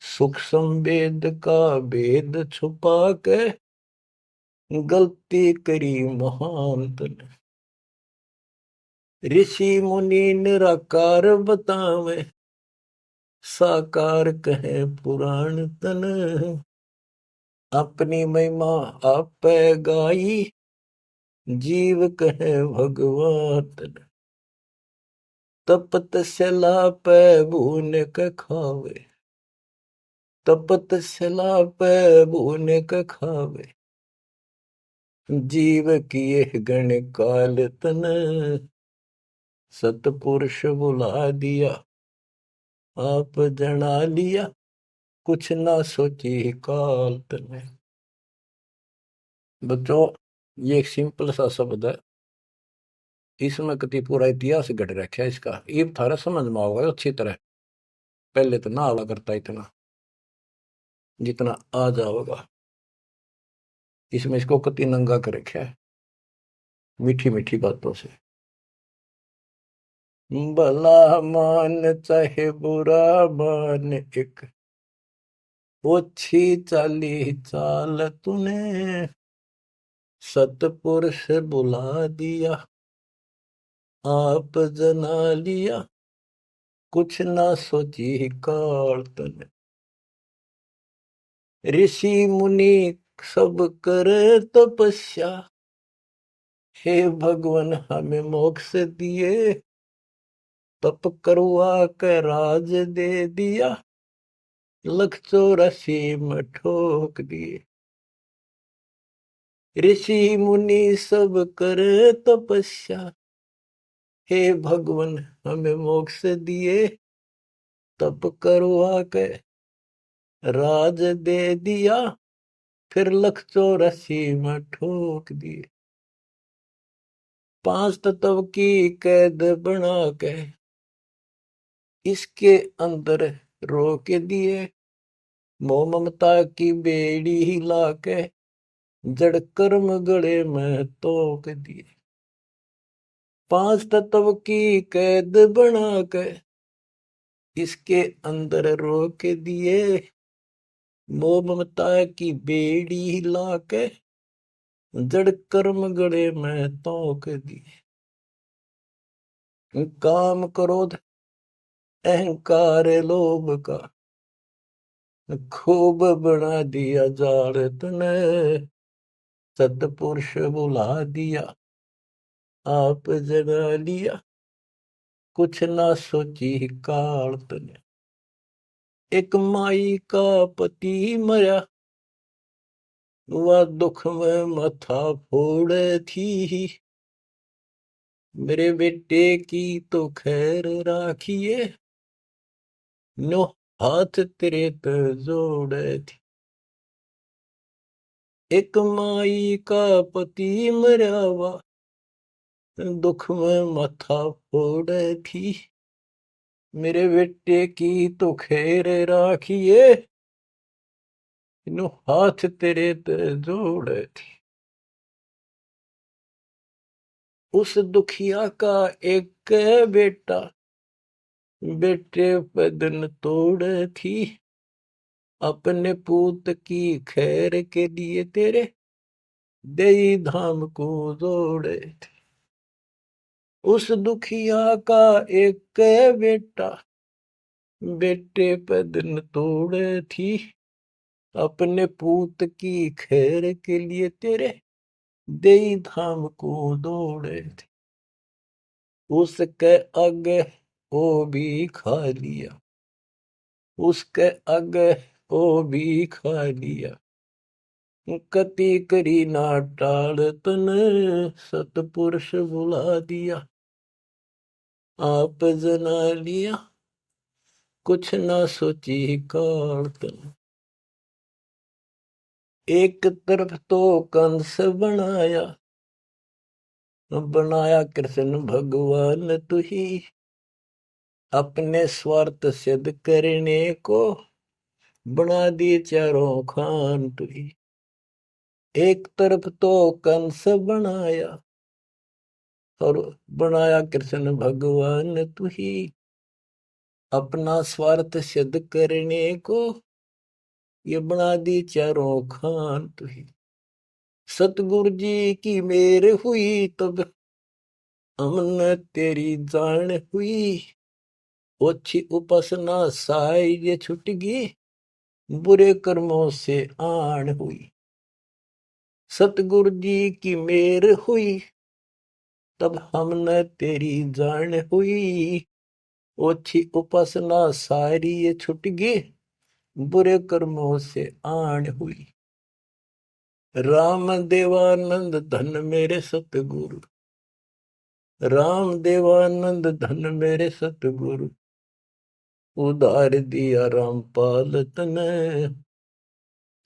सूक्ष्म वेद का भेद छुपा के, गलती करी महान तने। ऋषि मुनि निराकार बतावे, साकार कहे पुराण तन। अपनी महिमा आप गाई, जीव कहे भगवान तन। तपत सला पे भून के खावे, तपत सला पे भून के खावे। जीव किए गण काल तन, सतपुरुष बुला दिया, आप जना लिया, कुछ ना सोची काल तने। बच्चों, ये एक सिंपल सा शब्द है, इसमें कति पूरा इतिहास घट रखा है इसका। ये थारा समझ में आओगे अच्छी तरह। पहले तो ना आवा करता इतना, जितना आ जाओगा। इसमें इसको कति नंगा कर रखा है मीठी मीठी बातों से। भला मान चाहे बुरा मान, एक ओछी चाली चाल तूने। सतपुरुष बुला दिया, आप जना लिया, कुछ ना सोची काल तने। ऋषि मुनि सब करे तपस्या, हे भगवान हमें मोक्ष दिए। तप करवा के राज दे दिया, लख 84 में ठोक दिए। ऋषि मुनि सब करे तपस्या, हे भगवान हमें मोक्ष दिए। तप करवा के राज दे दिया, फिर लख 84 में ठोक दिए। 5 तत्व की कैद बना के, इसके अंदर रोक दिए। मोह ममता की बेड़ी हिला के, जड़ कर्म गले में तोक दिए। 5 तत्व की कैद बना के, इसके अंदर रोक दिए। मोह ममता की बेड़ी हिला के, जड़ कर्म गले में तोक दिए। काम क्रोध अहंकार लोभ का खूब बना दिया जाड़ तने, सतपुरुष बुला दिया, आप जगा लिया, कुछ ना सोची काल तने। एक माई का पति मरा, वह दुख में माथा फोड़े थी, मेरे बेटे की तो खैर राखिए, नो हाथ तेरे पे जोड़े थी। एक माई का पति मरा, वह दुख में माथा फोड़े थी, मेरे बेटे की तो खैर राखिए, नो हाथ तेरे पे जोड़े थी। उस दुखिया का एक बेटा, बेटे पे दिन तोड़े थी, अपने पूत की खैर के लिए तेरे देई धाम को जोड़े थे। उस दुखिया का एक बेटा, बेटे पे दिन तोड़े थी, अपने पूत की खैर के लिए तेरे देई धाम को दौड़े थे। उसके आगे वो भी खा लिया, उसके आगे वो भी खा लिया, कति करी ना टाल तन, सतपुरुष बुला दिया, आप जना लिया, कुछ ना सोची काल तन। एक तरफ तो कंस बनाया, बनाया कृष्ण भगवान तू ही, अपने स्वार्थ सिद्ध करने को बना दिए चारों खान तू ही। एक तरफ तो कंस बनाया, और बनाया कृष्ण भगवान तू ही, अपना स्वार्थ सिद्ध करने को ये बना दी चारों खान तू ही। सतगुरु जी की मेर हुई तब हमने तेरी जान हुई, ओछी उपासना साई ये छुट गई, बुरे कर्मों से आन हुई। सतगुरु जी की मेर हुई तब हमने तेरी जान हुई, ओछी उपासना सारी ये छुट गई, बुरे कर्मों से आन हुई। राम देवानंद धन मेरे सतगुरु, राम देवानंद धन मेरे सतगुरु, उधार दिया रामपाल तने,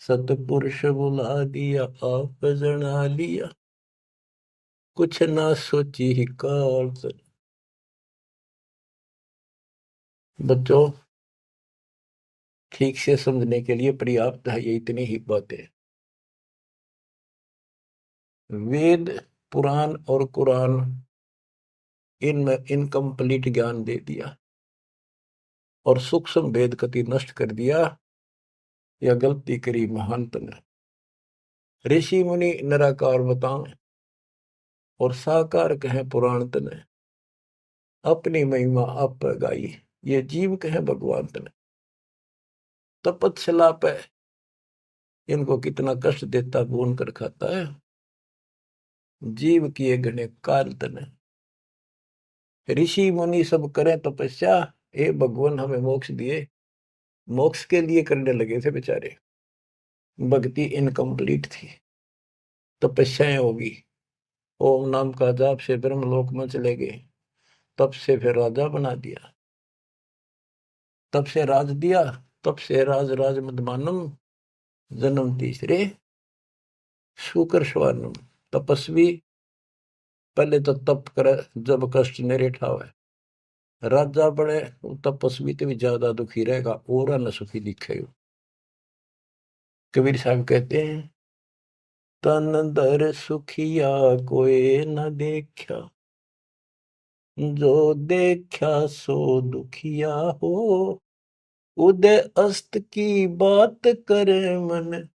सतपुरुष बुला दिया, आप जना लिया, कुछ ना सोची ही काल तने। बच्चों, ठीक से समझने के लिए पर्याप्त है ये इतनी ही बातें। वेद, पुराण और कुरान, इनमें इनकम्प्लीट ज्ञान दे दिया और सूक्ष्म भेद कति नष्ट कर दिया, या गलती करी महंत ने। ऋषि मुनि निराकार बताएं और साकार कहें पुराण तने, अपनी महिमा आप गाई, ये जीव कहें भगवान तने। तपस्या पे इनको कितना कष्ट देता, भून कर खाता है, जीव किए घने काल तने। ऋषि मुनि सब करें तपस्या, हे भगवान हमें मोक्ष दिए, मोक्ष के लिए करने लगे थे बेचारे, भक्ति इनकम्प्लीट थी, तपस्याएं होगी, ओम नाम का जाप से ब्रह्मलोक में चले गए, तब से फिर राजा बना दिया, तब से राज दिया, तब से राज राज मदमानम, जन्म तीसरे शुकर स्वानम। तपस्वी पहले तो तप करे जब कष्ट नेरे ठावे, राजा बड़े तपस्वी तो भी ज्यादा दुखी रहेगा और न सुखी दिखेगा। कबीर साहब कहते हैं, तन दर सुखिया कोई न देखा, जो देखा सो दुखिया हो, उदय अस्त की बात करे मन,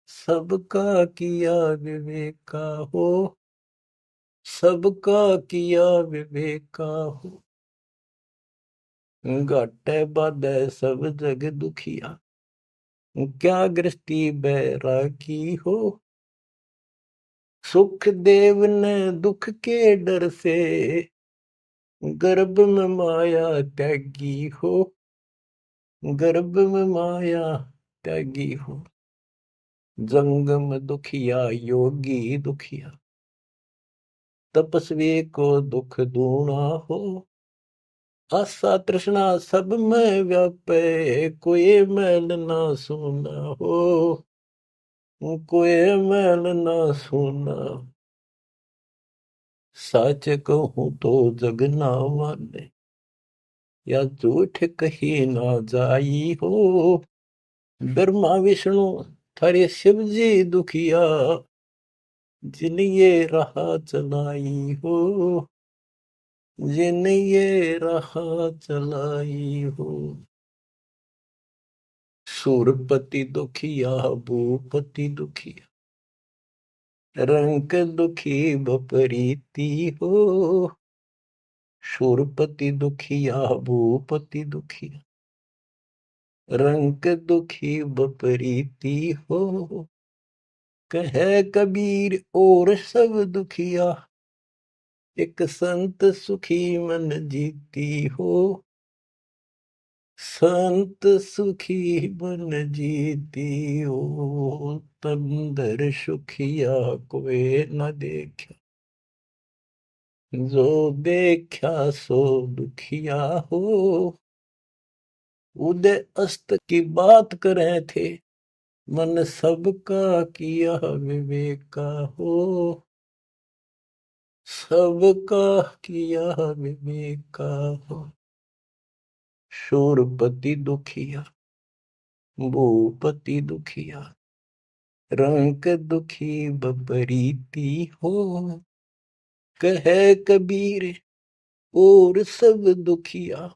सबका किया विवेका हो, सबका किया विवेका हो। घाटे बाधे सब जग दुखिया, क्या गृहस्थी बैरागी हो, सुख देव ने दुख के डर से, गर्भ में माया त्यागी हो, गर्भ में माया त्यागी हो। जंगम दुखिया योगी दुखिया, तपस्वी को दुख दूना हो। आशा तृष्णा सब में व्यापे, कोई मैल ना सुना हो, कोई मैल ना सुना। सच कहूं तो जग ना माने, या झूठ कही ना जाई हो। ब्रह्मा विष्णु थारे शिव जी दुखिया, जिन ये राह चलाई हो, जिन ये राह चलाई हो। सूरपति दुखिया भूपति दुखिया, रंक दुखी बपरीती हो। शूरपति दुखिया भूपति दुखिया, रंक दुखी बपरीती हो। कहे कबीर और सब दुखिया, एक संत सुखी मन जीती हो। संत सुखी मन जीती हो, तंदर सुखिया कोई न देखा, जो देखा सो दुखिया हो। उदय अस्त की बात करे थे, मन सबका किया विवेका हो। सबका किया विवेका हो। शूरपति दुखिया भूपति दुखिया, रंक दुखी बपरीती हो। कहे कबीर और सब दुखिया,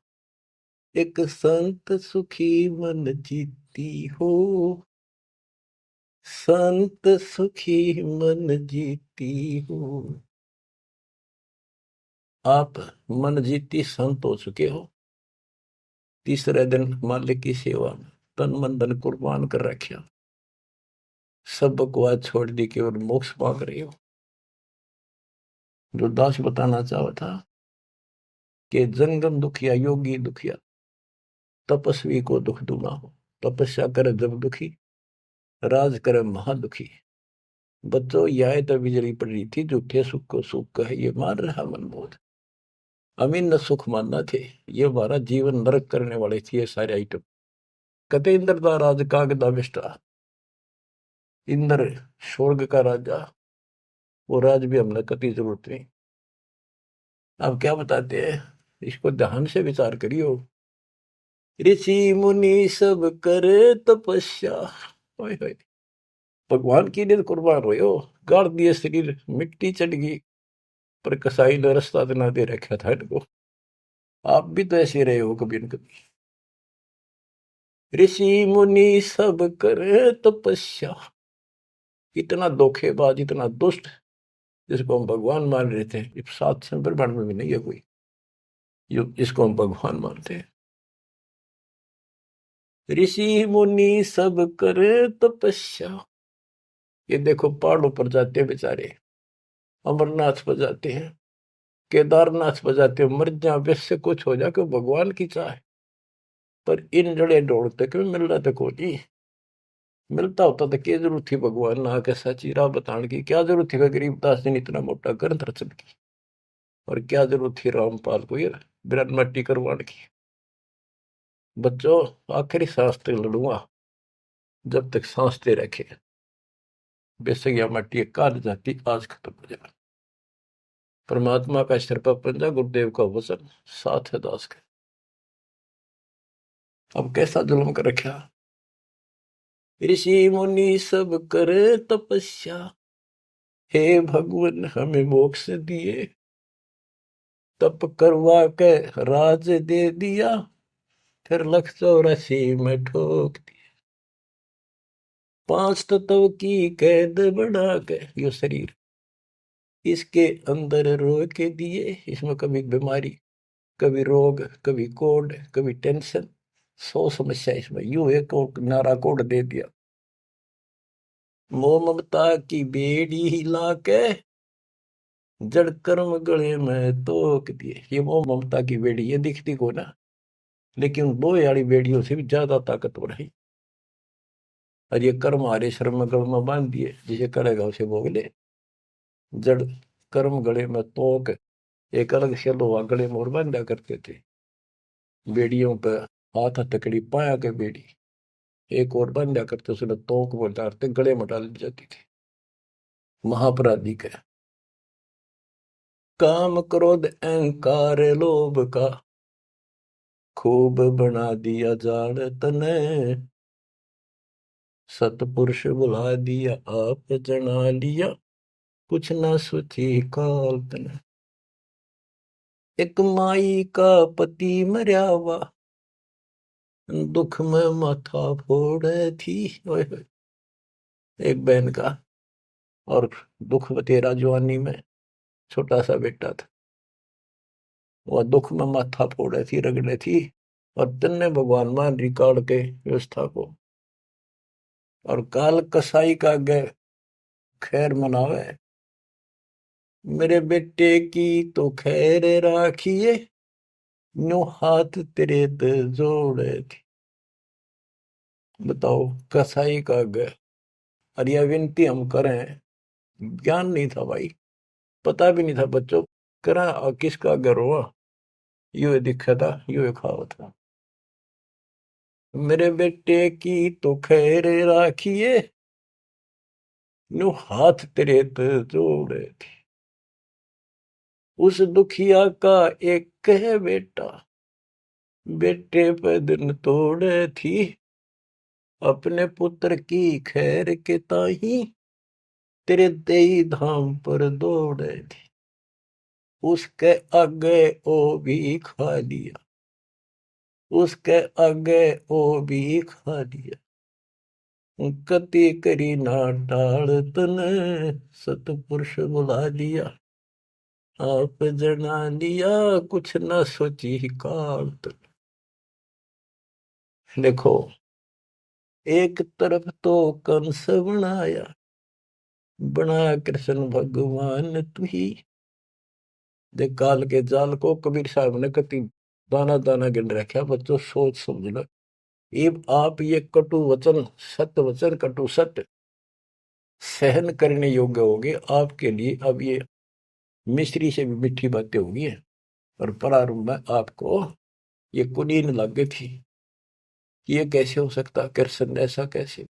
एक संत सुखी मन जीती हो। संत सुखी मन जीती हो। आप मन जीती संत हो चुके हो। तीसरे दिन मालिक की सेवा में तन मन धन कुर्बान कर रखा, सब बकवास छोड़ दी, केवल मोक्ष मांग रहे हो। जो दास बताना चाहा था कि जंगम दुखिया योगी दुखिया, तपस्वी को दुख दूना हो। तपस्या करे जब दुखी, राज करे महादुखी। बच्चों यह तो बिजली पड़ रही थी, झूठे सुख को सुख कहे ये मान रहा मनमोद। अमीन न सुख मानना थे, ये हमारा जीवन नरक करने वाले थे ये सारे आइटम। कते इंद्र का राज कागदा बिष्टा, इंद्र स्वर्ग का राजा, वो राज भी हमने कति जरूरत नहीं। अब क्या बताते हैं, इसको ध्यान से विचार करियो। ऋषि मुनि सब करे तपस्या, ओए होए, भगवान की लिए कुर्बान हो, गाड़ दिए शरीर, मिट्टी चढ़ गई, पर कसाई ने रास्ता ना दे रखा था इनको। आप भी तो ऐसे रहे हो कभी न कभी। ऋषि मुनि सब करे तपस्या, इतना धोखेबाज इतना दुष्ट जिसको हम भगवान मान रहे थे, इस 7 ब्रह्मांड में भी नहीं है कोई जिसको हम भगवान मानते हैं। ऋषि मुनि सब करे तपस्या, ये देखो पहाड़ों पर जाते हैं बेचारे, अमरनाथ पर जाते हैं, केदारनाथ पर जाते हैं, मर जा वैसे कुछ हो जाके भगवान की चाह, पर इन जड़े ढोड़ते क्यों मिल रहा था कोई। मिलता होता तो क्या जरूरत थी भगवान ना के सच्ची राह बताने की, क्या जरूरत थी गरीबदास जी ने इतना मोटा ग्रंथ रचन की, और क्या जरूरत थी रामपाल को ये बिरन मट्टी करवाने की। बच्चों आखिरी सांस तक लड़ूंगा, जब तक सांस दे रखे, बेशक यह मट्टी काट जाती आज खत्म हो जाए। परमात्मा का सिर पर पंजा, गुरुदेव का वचन साथ है दास के। अब कैसा जुल्म कर रखा। ऋषि मुनि सब करे तपस्या, हे भगवान हमें मोक्ष दिए, तप करवा के राज दे दिया, फिर 184 में ठोक दिया। 5 तत्व की कैद बढ़ा के यो शरीर इसके अंदर रोक के दिए। इसमें कभी बीमारी, कभी रोग, कभी कोढ़, कभी टेंशन, 100 समस्या इसमें। यूं एक और नारा कोड दे दिया, मोह ममता की बेड़ी हिला के जड़ कर्म गले में तोक दिए। ये मोह ममता की बेड़ी ये दिखती को ना, लेकिन दो यारी बेड़ियों से भी ज्यादा ताकतवर है। और ये कर्म हमारे श्रम गल में बांध दिए, जिसे करेगा उसे भोग ले। जड़ कर्म गले में तोक, एक अलग से लोहा गले में और बांधा करते थे। बेड़ियों पे हाथ हथकड़ी पाया के बेड़ी एक और बांधा करते, उसने तोक में डालते गले में डाल दी जाती थी। महापराधी का काम क्रोध अहंकार लोभ का खूब बना दिया जान तने, सतपुरुष बुला दिया आप जना लिया, कुछ ना सोची काल तने। एक माई का पति मरया हुआ दुख में माथा फोड़े थी। ओए होए। एक बहन का और दुख तेरा जवानी में छोटा सा बेटा था, वह दुख में माथा फोड़े थी, रगड़े थी। और तन्ने भगवान मान रिकॉर्ड के व्यवस्था को, और काल कसाई का गए खैर मनावे, मेरे बेटे की तो खैर राखिए, न्यू हाथ तेरे ते जोड़े थी। बताओ, कसाई का गए। और यह विनती हम करें, ज्ञान नहीं था भाई, पता भी नहीं था बच्चों, करा और किसका घर हुआ, यू दिखा था, यू खावा था। मेरे बेटे की तो खैर राखिए, न्यू हाथ तेरे ते जोड़े थी। उस दुखिया का एक है बेटा, बेटे पे दिन तोड़े थी, अपने पुत्र की खैर के ताही तेरे देई धाम पर दौड़े थी। उसके आगे ओ भी खा लिया, उसके आगे ओ भी खा लिया, कति करी ना टाल तने, सतपुरुष बुला लिया आप जना लिया, कुछ ना सोची काल तन। देखो, एक तरफ तो कंस बनाया कृष्ण भगवान तू ही। देख काल के जाल को कबीर साहब ने कति दाना दाना गिन रखा। बच्चों सोच समझ लो, ये आप ये कटु वचन, सत्य वचन कटु सत्य सहन करने योग्य होगे आपके लिए। अब ये मिश्री से भी मीठी बातें होगी। और प्रारंभ में आपको ये कुनीन लग गई थी कि ये कैसे हो सकता, कृष्ण ऐसा कैसे।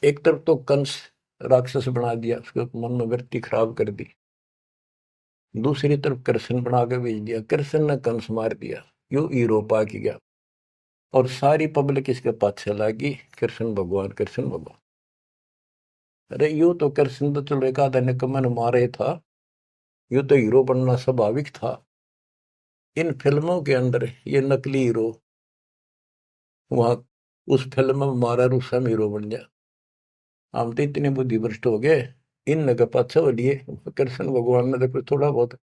एक तरफ तो कंस राक्षस बना दिया, उसके मन में वृत्ति खराब कर दी। दूसरी तरफ कृष्ण बना के भेज दिया, कृष्ण ने कंस मार दिया, यू हीरो पा के गया। और सारी पब्लिक इसके पाछे लगी, कृष्ण भगवान कृष्ण भगवान। अरे यू तो कृष्ण तो चलो एक आधा निकम्मा ने मारे था, यू तो हीरो बनना स्वाभाविक था। इन फिल्मों के अंदर ये नकली हीरो वहां उस फिल्म में मारा रूसम हीरो बन गया। हम तो इतने बुद्धि भ्रष्ट हो गए, इन नगे पाछे हो लिए। कृष्ण भगवान ने तो थोड़ा बहुत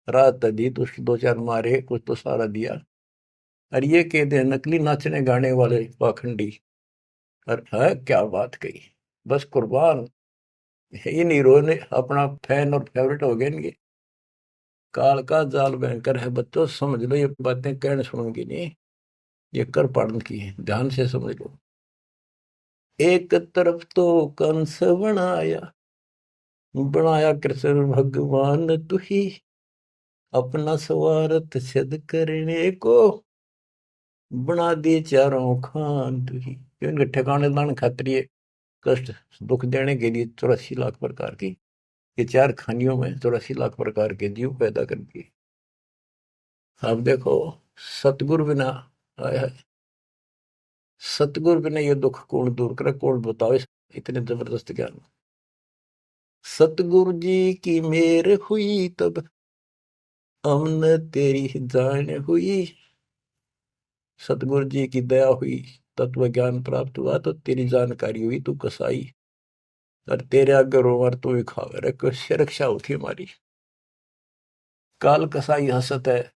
राहत दी, तो दो चार मारे, कुछ तो सारा दिया। और ये कहते हैं नकली नाचने गाने वाले पाखंडी। और है क्या बात कही, बस कुर्बान। इन हीरो ने अपना फैन और फेवरेट हो गए इनके। काल का जाल भयंकर है बच्चों, समझ लो। ये बातें कहने सुनूंगी नहीं, ये कर पाड़न की है, ध्यान से समझ लो। एक तरफ तो कंस बनाया कृष्ण भगवान तू ही, अपना स्वार्थ सिद्ध करने को बना दिए चारों खान तू ही। इनके ठिकाने लाने खातिर ये कष्ट दुख देने के लिए 84 लाख प्रकार की, ये चार खानियों में 84 लाख प्रकार के जीव पैदा कर दिए। अब देखो, सतगुरु बिना आया है, सतगुरु बिना ये दुख कौन दूर करे, कौन बताओ इतने जबरदस्त ज्ञान। सतगुरु जी की मेर हुई तब हमने तेरी जान हुई। सतगुरु जी की दया हुई, तत्व ज्ञान प्राप्त हुआ, तो तेरी जानकारी हुई, तू कसाई। और तेरे आगे रोवर तू ही खावे रे, कैसे रक्षा होती हमारी। काल कसाई हसत है,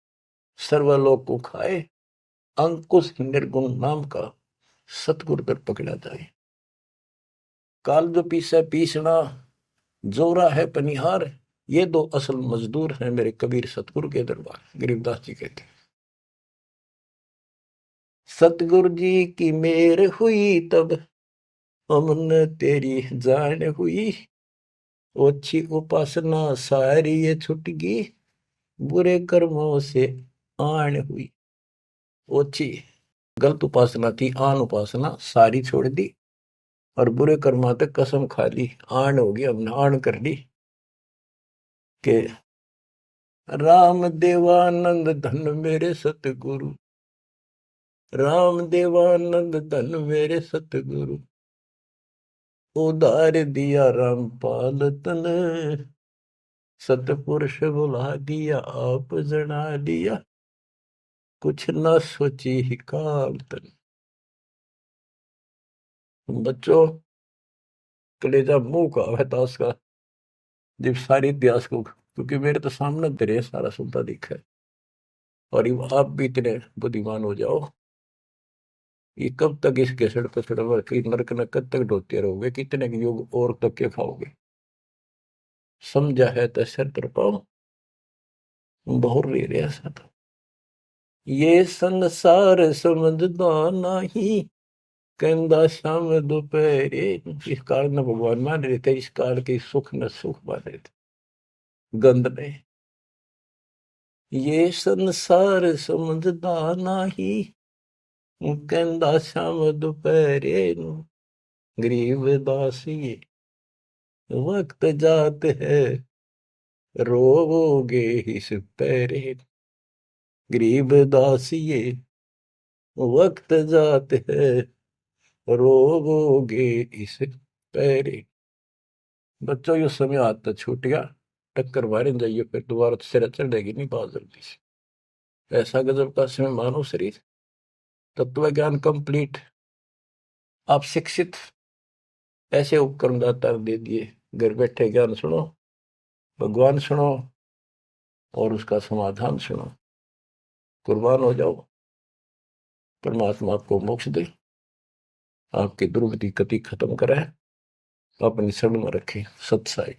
सर्वलोक को खाए, अंकुश निर्गुण नाम का सतगुरु पर पकड़ा जाए। काल जो पीसे पीसना, जोरा है पनिहार, ये दो असल मजदूर हैं मेरे कबीर सतगुरु के दरबार। गरीबदास जी कहते, सतगुरु जी की मेर हुई तब हमने तेरी जान हुई, ओछी उपासना सारी ये छुट गई, बुरे कर्मों से आन हुई। ओछी गलत उपासना थी, आन उपासना सारी छोड़ दी, और बुरे कर्मा तक कसम खा ली, आन होगी, हमने आन कर ली के राम देवानंद धन मेरे सतगुरु, राम देवानंद धन मेरे सतगुरु, उधार दिया रामपाल तन, सतपुरुष बुला दिया आप जना दिया, कुछ न सोची ही काल तन। बच्चों कलेजा मुंह का है ताश का, जब सारे इतिहास को, क्योंकि मेरे तो सामने तेरे सारा सुनता दिखा है। और आप भी इतने बुद्धिमान हो जाओ, ये कब तक इस केसड़ पे सड़वा की नरक न कब तक ढोते रहोगे, कितने योग और तक के खाओगे। समझा है तो सर पर पाओ, बहुत रे रहा सा था। ये संसार समझदा नहीं, कहंदा शाम दोपहरे, इस काल न भगवान मान रहे थे, इस काल के सुख न सुख मान रहे थे गंद ने। ये संसार समझदा नहीं, कहंदा शाम दोपहरे, गरीब दासी वक्त जात है, रोगे इस पैरे, गरीब दासिये वक्त जात है, रोगे इस पैरे। बच्चों यो समय आता छूट गया, टक्कर मारे जाइए, फिर दोबारा तो सिर चढ़ेगी नहीं बहुत जल्दी से। ऐसा गजब का समय मानो शरीर, तत्व ज्ञान कंप्लीट, आप शिक्षित, ऐसे उपकरण दाता दे दिए, घर बैठे ज्ञान सुनो, भगवान सुनो और उसका समाधान सुनो, कुर्बान हो जाओ, परमात्मा आपको मोक्ष दे, आपकी दुर्गति कति खत्म करे, अपनी शरण में रखे। सत्साई।